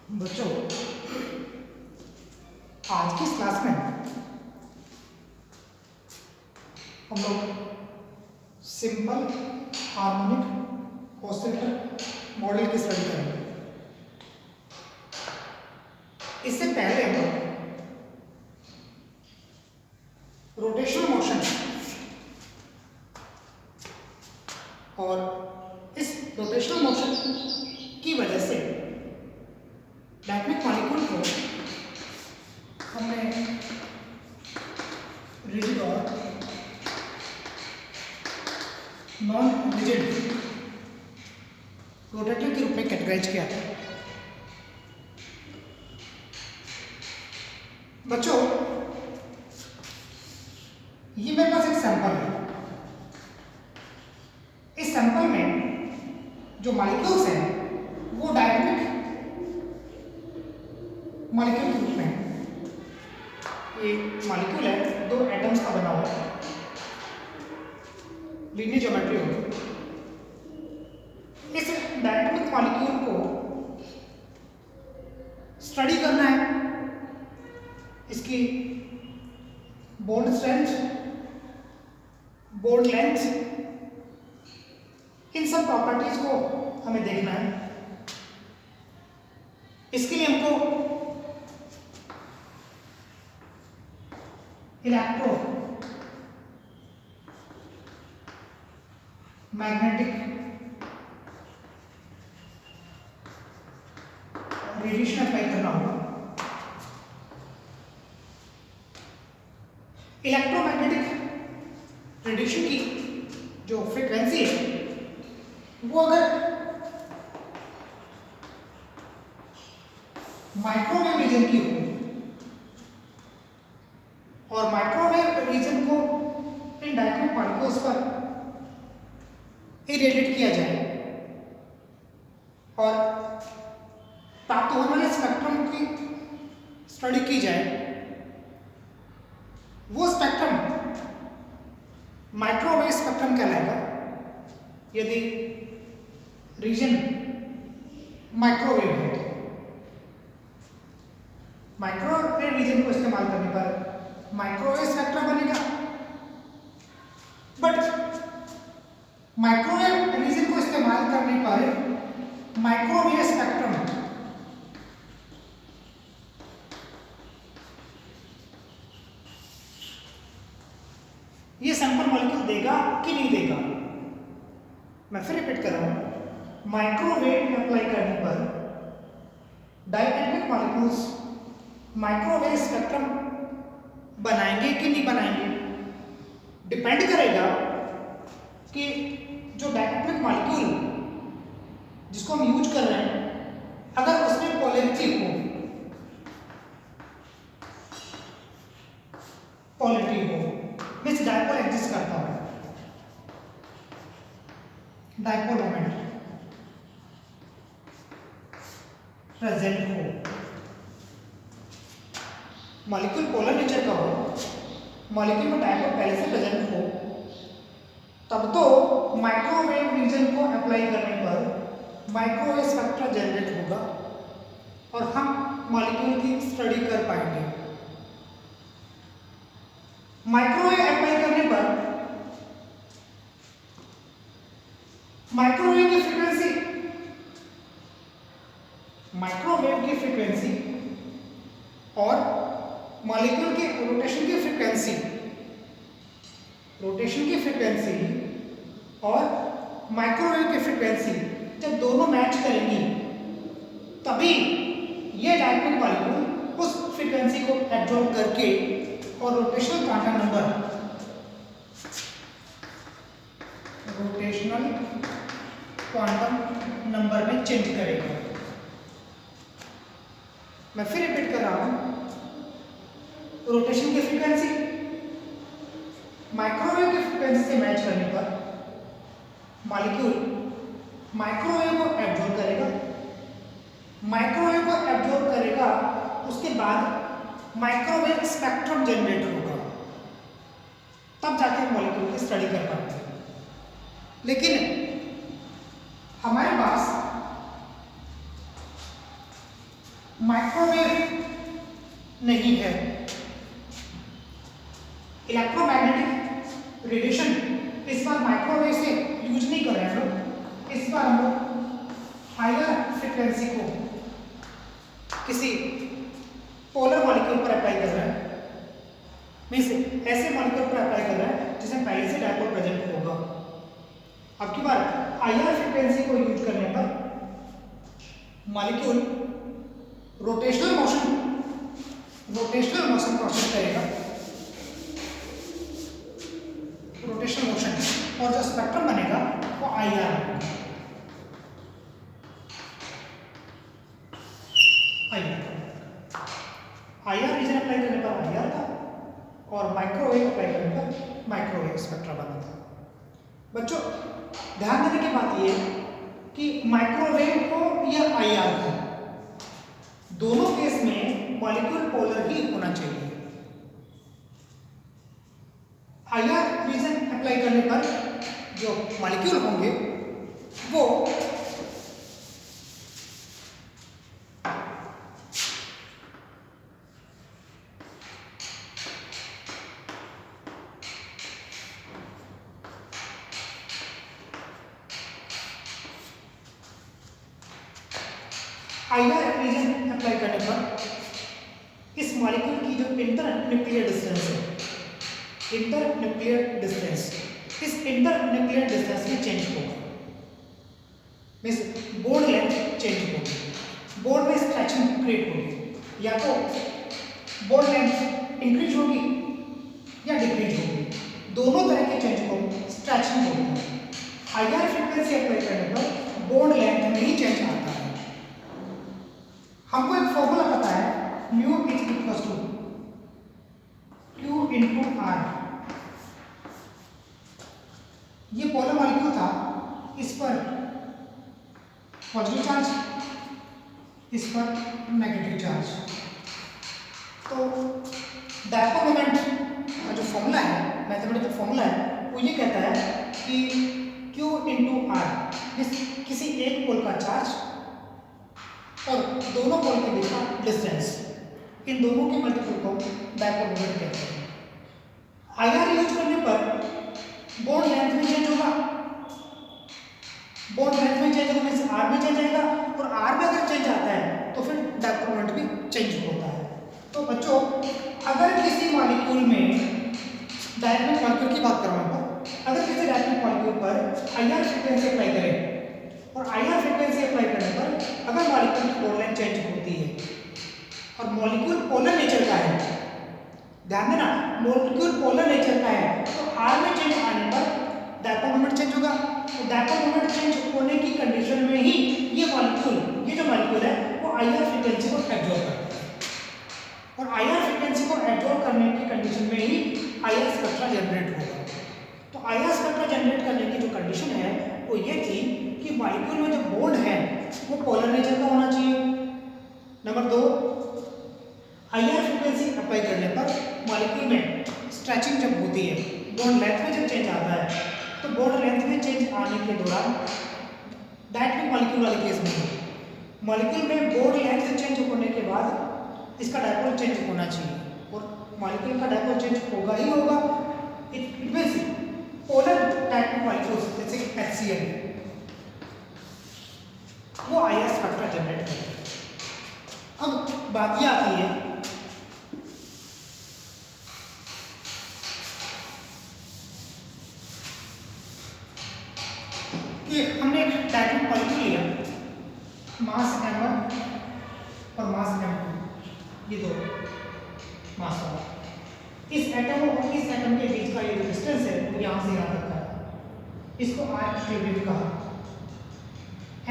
बच्चों, आज की इस क्लास में हम लोग सिंपल हार्मोनिक ऑसिलेटर मॉडल की स्टडी करेंगे। इससे पहले हम लोग रोटेशनल मोशन और इस रोटेशनल मोशन की वजह से डायनेमिक मॉलिक्यूल को हमने रिजिड और नॉन रिजिड रोटेटर के रूप में कैटेगराइज किया था। बच्चों, ये मेरे पास एक सैंपल है। इस सैंपल में जो मॉलिक्यूल्स हैं वो डायनेमिक मॉलिक्यूल के रूप में है। ये मॉलिक्यूल है, दो एटम्स का बना हुआ है, लीनियर ज्योमेट्री होगी। इस डायनेमिक मॉलिक्यूल को स्टडी करना है, इसकी बॉन्ड स्ट्रेंथ, बॉन्ड लेंथ, इन सब प्रॉपर्टीज को हमें देखना है। इसके लिए हमको इलेक्ट्रो मैग्नेटिक रेडिएशन अप्लाई करना होगा। इलेक्ट्रोमैग्नेटिक रेडिएशन की जो फ्रीक्वेंसी है वो अगर माइक्रोवेव रीजन की हो और माइक्रोवेव रीजन को इन डायनेमिक मॉलिक्यूल्स पर इरेडिएट किया जाए और प्राप्त होने वाले स्पेक्ट्रम की स्टडी की जाए, वो स्पेक्ट्रम माइक्रोवेव स्पेक्ट्रम कहलाएगा। यदि रीजन माइक्रोवेव है, माइक्रोवेव रीजन को इस्तेमाल करने पर माइक्रोवेव स्पेक्ट्रम बनेगा। बट माइक्रोवेव रीजन को इस्तेमाल करने पर माइक्रोवेव स्पेक्ट्रम ये सैंपल मॉलिक्यूल देगा कि नहीं देगा। मैं फिर रिपीट कर रहा हूं, माइक्रोवेव अप्लाई करने पर डायनेमिक मॉलिक्यूल्स माइक्रोवेव स्पेक्ट्रम बनाएंगे कि नहीं बनाएंगे, डिपेंड करेगा कि जो डायनेमिक मॉलिक्यूल जिसको हम यूज कर रहे हैं अगर उसमें पोलैरिटी हो, मीन्स डायपोल एग्जिस्ट करता है, डायपोल मोमेंट प्रेजेंट हो, मॉलिक्यूल पोलर नेचर का हो, मॉलिक्यूल में डायपोल पहले से प्रेजेंट हो, तब तो माइक्रोवेव रीजन को अप्लाई करने पर माइक्रोवेव स्पेक्ट्रा जनरेट होगा और हम मॉलिक्यूल की स्टडी कर पाएंगे। माइक्रोवेव अप्लाई करने पर माइक्रोवेव की फ्रीक्वेंसी और मॉलिक्यूल के रोटेशन की फ्रीक्वेंसी और माइक्रोवेव की फ्रीक्वेंसी जब दोनों मैच करेंगी तभी ये डायनेमिक मॉलिक्यूल उस फ्रीक्वेंसी को एब्जॉर्ब करके और रोटेशनल क्वांटम नंबर में चेंज करेगा। मैं फिर रिपीट कर रहा हूं, रोटेशन की फ्रीक्वेंसी माइक्रोवेव की फ्रीक्वेंसी से मैच करने पर मॉलिक्यूल माइक्रोवेव को एब्जॉर्ब करेगा, उसके बाद माइक्रोवेव स्पेक्ट्रम जनरेट होगा, तब जाके हम मॉलिक्यूल की स्टडी कर पाएंगे। लेकिन हमारे पास माइक्रोवेव नहीं है। इलेक्ट्रोमैग्नेटिक रेडिएशन इस बार माइक्रोवेव से यूज नहीं कर रहे हैं लोग, इस बार हम लोग हायर फ्रिक्वेंसी को किसी पोलर मॉलिक्यूल पर अप्लाई कर रहे हैं, मीन्स ऐसे मॉलिक्यूल पर अप्लाई कर रहे हैं जिसमें पहले से डायपोल प्रेजेंट होगा। अब की बार हायर फ्रिक्वेंसी को यूज करने पर मॉलिक्यूल रोटेशनल मोशन प्रोसेस करेगा, रोटेशनल मोशन, और जो स्पेक्ट्रम बनेगा वो आईआर बनेगा। आईआर रीजन अप्लाई करने पर आईआर था और माइक्रोवेव अप्लाई करने पर माइक्रोवेव स्पेक्ट्रा बना था। बच्चों ध्यान देने की बात यह है कि माइक्रोवेव को या आईआर को दोनों केस में मॉलिक्यूल पोलर ही होना चाहिए। आईआर रीजन अप्लाई करने पर जो मॉलिक्यूल होंगे वो आईआर रीजन अप्लाई करने पर इस मॉलिक्यूल की जो इंटर न्यूक्लियर डिस्टेंस है, इंटर न्यूक्लियर डिस्टेंस, इस इंटर न्यूक्लियर डिस्टेंस में चेंज होगा, मीन्स बॉन्ड लेंथ चेंज होगी, बॉन्ड में स्ट्रेचिंग क्रिएट होगी, या तो बॉन्ड लेंथ इंक्रीज होगी या डिक्रीज होगी, दोनों तरह के चेंज को स्ट्रेचिंग होगी। हायर फ्रीक्वेंसी अप्लाई करने पर बॉन्ड लेंथ में ही चेंज आता है। हमको एक फॉर्मूला पता है, mu is equal to Q into R. ये पोलर मॉलिक्यूल था, इस पर पॉजिटिव चार्ज, इस पर नेगेटिव चार्ज, तो डायपोल मोमेंट का जो फॉर्मूला है, मैथमेटिकल फॉर्मूला है, वो ये कहता है कि Q इंटू आर, किसी एक पोल का चार्ज और दोनों पोल के बीच का डिस्टेंस, इन दोनों के मल्टीपल को डायपोल मोमेंट कहते हैं। आईआर यूज करने पर बॉन्ड लेंथ में चेंज होगा, बॉन्ड लेंथ में चेंज होने से आर में चेंज आएगा, और आर में अगर चेंज आता है तो फिर डायपोल मोमेंट भी चेंज होता है। तो बच्चों अगर किसी मॉलिक्यूल में, डायटोमिक मॉलिक्यूल की बात कर रहा हूं, अगर किसी डायटोमिक मॉलिक्यूल पर आईआर फ्रीक्वेंसी अप्लाई करें और आईआर फ्रीक्वेंसी अप्लाई करने पर अगर मॉलिक्यूल की पोलर लेंथ चेंज होती है और मॉलिक्यूल पोलर नेचर का है, ध्यान देना मॉलिक्यूल पोलर नेचर का है, तो आर में चेंज आने पर डायपोल मोमेंट चेंज होगा, तो डायपोल मोमेंट चेंज होने की कंडीशन में ही ये जो मॉलिक्यूल है वो आईआर फ्रीक्वेंसी को एब्जॉर्ब करता है, और आईआर फ्रीक्वेंसी को एब्जॉर्ब करने की कंडीशन में ही आईआर स्पेक्ट्रा जनरेट होगा। तो आईआर स्पेक्ट्रा जनरेट करने की जो कंडीशन है वो ये थी कि मॉलिक्यूल में जो बॉन्ड है वो पोलर नेचर का होना चाहिए। नंबर 2, आईआर फ्रीक्वेंसी अप्लाई करने पर मॉलिक्यूल में स्ट्रेचिंग जब होती है, बॉन्ड लेंथ में जब चेंज आता है, तो बॉन्ड लेंथ में चेंज आने के दौरान डायटोमिक मॉलिक्यूल वाले केस में मॉलिक्यूल में बॉन्ड लेंथ चेंज होने के बाद इसका डायपोल चेंज होना चाहिए, और मॉलिक्यूल का डायपोल चेंज होगा ही होगा। It means polar diatomic molecules जैसे कि HCl वो आईआर स्पेक्ट्रा जनरेट करते हैं। अब बात यह आती है कि हमने एक डायटोमिक मॉलिक्यूल लिया, मास m1 और मास m2, ये दो मास होगा। इस एटम और इस एटम के बीच का ये जो डिस्टेंस है वो यहाँ से यहाँ तक का है, इसको आर क्यूबिक कहा।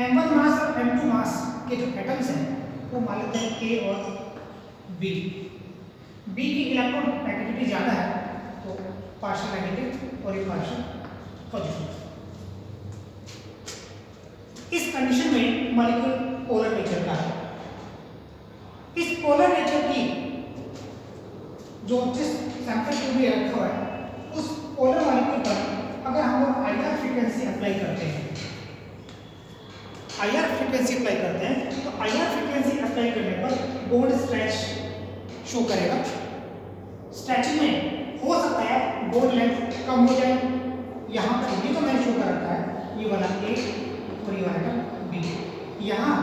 m1 मास और m2 मास के जो एटम्स हैं वो मान लेते हैं A और B। B की इलेक्ट्रॉन नेगेटिविटी ज़्यादा है तो पार्शियल नेगेटिव और एक पार्शियल पॉजिटिव। इस कंडीशन में मॉलिक्यूल पोलर नेचर का है। इस पोलर नेचर की जो जिस सैंपल ट्यूब में रखा हुआ है उस पोलर मॉलिक्यूल पर अगर हम लोग आईआर फ्रीक्वेंसी अप्लाई करते हैं तो आईआर फ्रीक्वेंसी अप्लाई करने पर बॉन्ड स्ट्रेच शो करेगा। स्ट्रेचिंग में हो सकता है बॉन्ड लेंथ कम हो जाए। यहाँ पर ये तो मैंने शो कर रखा है, ये वाला ए और ये वाला बी। यहाँ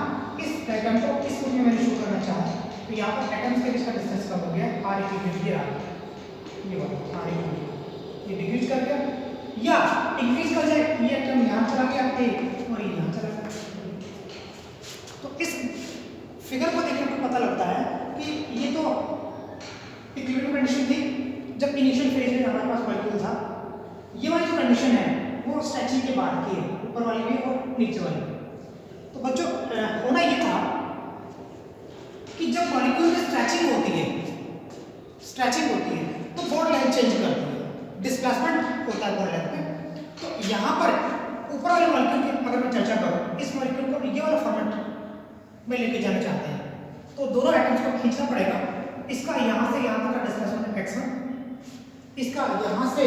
इस डायग्राम को इस रूप में मैंने शो करना चाहा, तो यहाँ पर एटम्स के बीच का डिस्टेंस कम हो गया, आर इक्वल ये रहा, ये वाला आर इक्वल ये डिक्रीज कर गया या इंक्रीज कर जाए, ये एटम यहाँ चला गया ए और ये यहाँ चला गया। तो इस फिगर को देखने पर पता लगता है कि ये तो इक्विलिब्रियम कंडीशन थी जब इनिशियल फेज में हमारे पास मॉलिक्यूल था। ये वाली जो कंडीशन है वो स्ट्रेचिंग के बाद की है, ऊपर वाली में और नीचे वाली में। तो बच्चों होना ये था कि जब मॉलिक्यूल में स्ट्रेचिंग होती है तो बॉन्ड लेंथ चेंज करती है, डिस्प्लेसमेंट होता है बॉन्ड लेंथ में। तो यहाँ पर ऊपर वाले मॉलिक्यूल की अगर मैं चर्चा करूँ, इस मॉलिक्यूल को ये वाला फॉर्मेट में लेके जाना चाहते हैं तो दोनों एटम्स को खींचना पड़ेगा। इसका यहाँ से यहाँ तक का डिस्प्लेसमेंट x1, इसका यहाँ से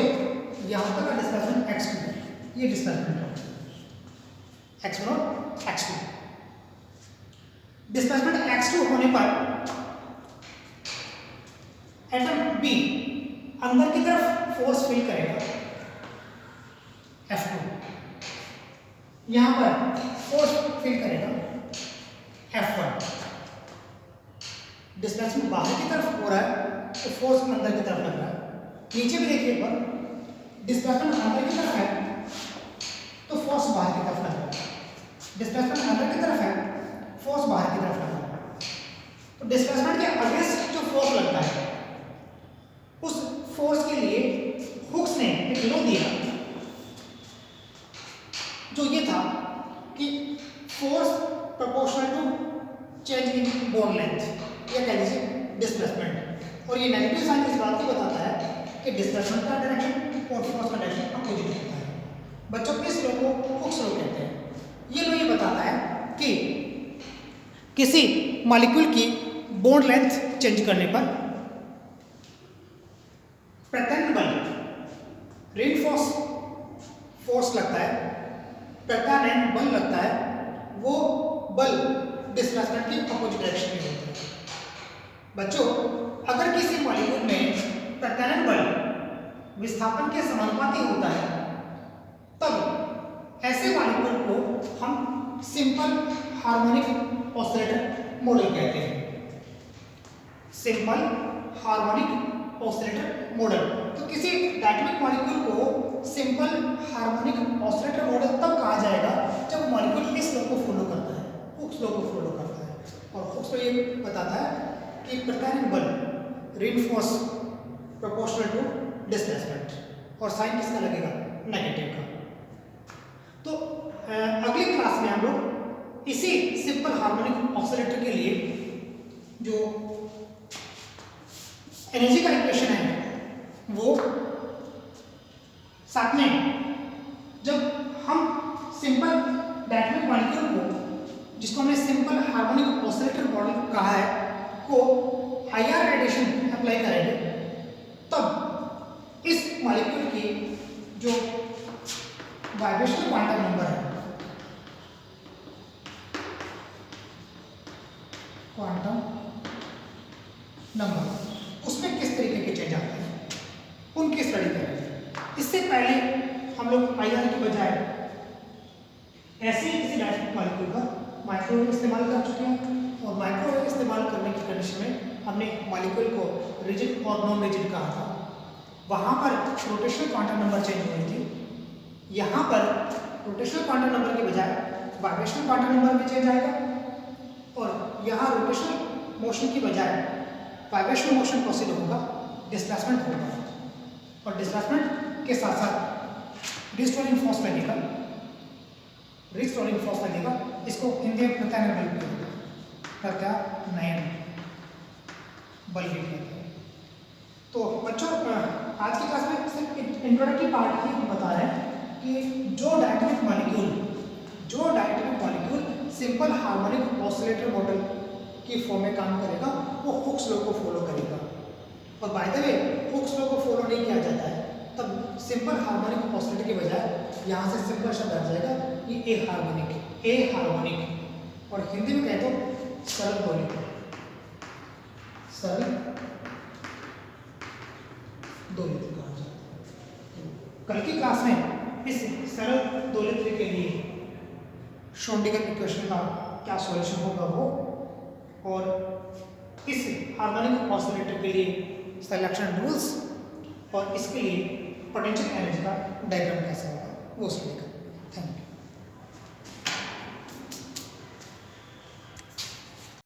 यहाँ तक का डिस्प्लेसमेंट x2, ये डिस्प्लेसमेंट है x1 और x2। डिस्प्लेसमेंट x2 होने पर एटम B अंदर की तरफ फोर्स फील करेगा F2, यहाँ पर फोर्स फील करेगा F1। डिस्प्लेसमेंट बाहर की तरफ हो रहा है तो फोर्स अंदर की तरफ लग रहा है। नीचे भी देखिए पर डिस्प्लेसमेंट अंदर की तरफ है तो फोर्स बाहर की तरफ लग रहा है, डिस्प्लेसमेंट अंदर की तरफ है फोर्स बाहर की तरफ लग रहा है। तो डिस्प्लेसमेंट के अगेंस्ट जो फोर्स लगता है उस फोर्स के लिए हुक्स ने एक लॉ दिया जो ये था कि force proportional to change in bond length या कह लीजिए डिस्प्लेसमेंट। और ये नेगेटिव साइन इस बात को बताता है कि डिस्प्लेसमेंट का डायरेक्शन और फोर्स का डायरेक्शन अपोजिट होता है। बच्चों इस लॉ को हुक्स लॉ कहते हैं। ये लॉ ये बताता है कि किसी मॉलिक्यूल की बॉन्ड लेंथ चेंज करने पर प्रत्यानयन बल रीइंफोर्स फोर्स लगता है, प्रत्यानयन बल लगता है, वो बल डिस्प्लेसमेंट की अपोजिट डायरेक्शन में होता है। बच्चों अगर किसी मॉलिक्यूल में प्रत्यानयन बल विस्थापन के समानुपाती होता है तब ऐसे मॉलिक्यूल को हम सिंपल हार्मोनिक ऑसिलेटर मॉडल कहते हैं। Simple harmonic oscillator model. तो किसी डायटोमिक मॉलिक्यूल को सिंपल हार्मोनिक ऑसिलेटर मॉडल तब कहा जाएगा जब मॉलिक्यूल इस लॉ को फॉलो करता है, हुक्स लॉ को फॉलो करता है। और हुक्स लॉ ये बताता है कि प्रत्यानयन बल रीइंफोर्स प्रोपोर्शनल टू डिस्प्लेसमेंट और साइन किसका लगेगा, नेगेटिव का। तो अगली क्लास में हम लोग इसी सिंपल हार्मोनिक ऑसिलेटर के लिए जो एनर्जी का इक्वेशन है वो साथ में जब हम सिंपल डायटोमिक मॉलिक्यूल को जिसको हमने सिंपल हार्मोनिक ऑसिलेटर मॉडल कहा है को हायर रेडिएशन अप्लाई करेंगे तब इस मॉलिक्यूल की जो वाइब्रेशनल क्वांटम नंबर है, क्वांटम नंबर, उसमें किस तरीके के चेंज आते हैं उनकी स्टडी करेंगे। इससे पहले हम लोग आईआर की बजाय ऐसे ही किसी डायटोमिक मॉलिक्यूल का माइक्रोवेव इस्तेमाल कर चुके हैं और माइक्रोवेव इस्तेमाल करने की कंडीशन में हमने मॉलिक्यूल को रिजिड और नॉन रिजिड कहा था। वहाँ पर रोटेशनल क्वांटम नंबर चेंज हुई थी, यहाँ पर रोटेशनल क्वांटम नंबर के बजाय वाइब्रेशनल क्वांटम नंबर में चेंज आएगा और यहाँ रोटेशनल मोशन की बजाय वाइब्रेशनल मोशन प्रोसीड होगा, डिस्प्लेसमेंट होगा और डिस्प्लेसमेंट के साथ साथ रिस्टोरिंग फोर्स लगेगा, रिस्टोरिंग फोर्स लगेगा। इसको हिंदी में प्रत्यानयन बल कहते हैं, प्रत्यानयन बल भी कहते हैं। तो बच्चों आज की क्लास में सिर्फ इंट्रोडक्टरी पार्ट ही बता रहे हैं कि जो diatomic molecule simple harmonic oscillator model की फॉर्म में काम करेगा वो हुक्स लॉ को फॉलो करेगा। और by the way Hooke's law को फॉलो नहीं किया जाता है तब सिंपल हार्मोनिक ऑसिलेटर के बजाय यहाँ से सिंपल शब्द आ जाएगा ये ए हार्मोनिक और हिंदी में कह दो सरल दोलित्र, सरल दोलित्र कहा जाता है। कल की क्लास में इस सरल दोलित्र के लिए श्रोडिंगर इक्वेशन का क्या सॉल्यूशन होगा वो, और इस हार्मोनिक ऑसिलेटर के लिए सिलेक्शन रूल्स, और इसके लिए पोटेंशियल एनर्जी का डायग्राम कैसा होगा वो स्टडी करें। Thank you.